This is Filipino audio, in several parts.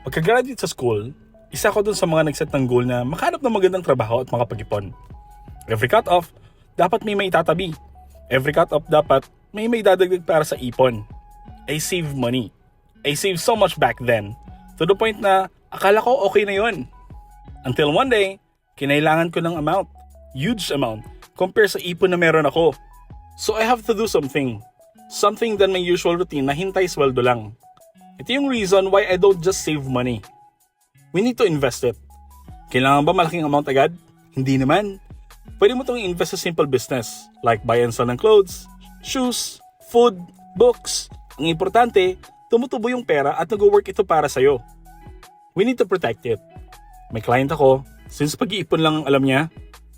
Pagka-graduate sa school, isa ko dun sa mga nagset ng goal na makahanap ng magandang trabaho at makapag-ipon. Every cut-off, dapat may maitatabi. Every cut-off, dapat may dadagdag para sa ipon. I save money. I saved so much back then, to the point na akala ko okay na yon. Until one day, kinailangan ko ng amount. Huge amount, compare sa ipon na meron ako. So I have to do something. Something than my usual routine na hintay sweldo lang. Ito yung reason why I don't just save money. We need to invest it. Kailangan ba malaking amount agad? Hindi naman. Pwede mo itong invest sa simple business, like buy and sell ng clothes, shoes, food, books. Ang importante, tumutubo yung pera at nag-work ito para sa'yo. We need to protect it. May client ako, since pag-iipon lang ang alam niya,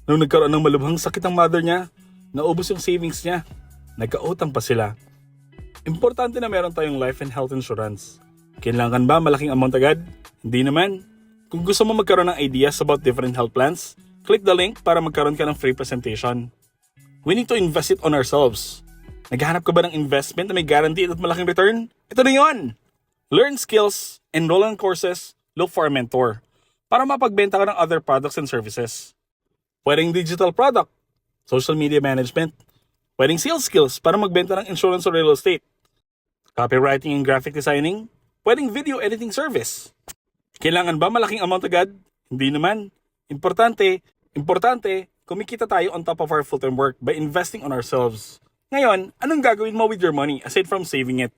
nung nagkaroon ng malubhang sakit ang mother niya, naubos yung savings niya. Nagkautang pa sila. Importante na meron tayong life and health insurance. Kailangan ba malaking amount agad? Hindi naman. Kung gusto mo magkaroon ng ideas about different health plans, click the link para magkaroon ka ng free presentation. We need to invest it on ourselves. Naghahanap ka ba ng investment na may guaranteed at malaking return? Ito na yun! Learn skills, enroll in courses, look for a mentor para mapagbenta ka ng other products and services. Pwedeng digital product, social media management, pwedeng sales skills para magbenta ng insurance o real estate, copywriting and graphic designing, pwedeng video editing service. Kailangan ba malaking amount agad? Hindi naman. Importante, kumikita tayo on top of our full-time work by investing on ourselves. Ngayon, anong gagawin mo with your money aside from saving it?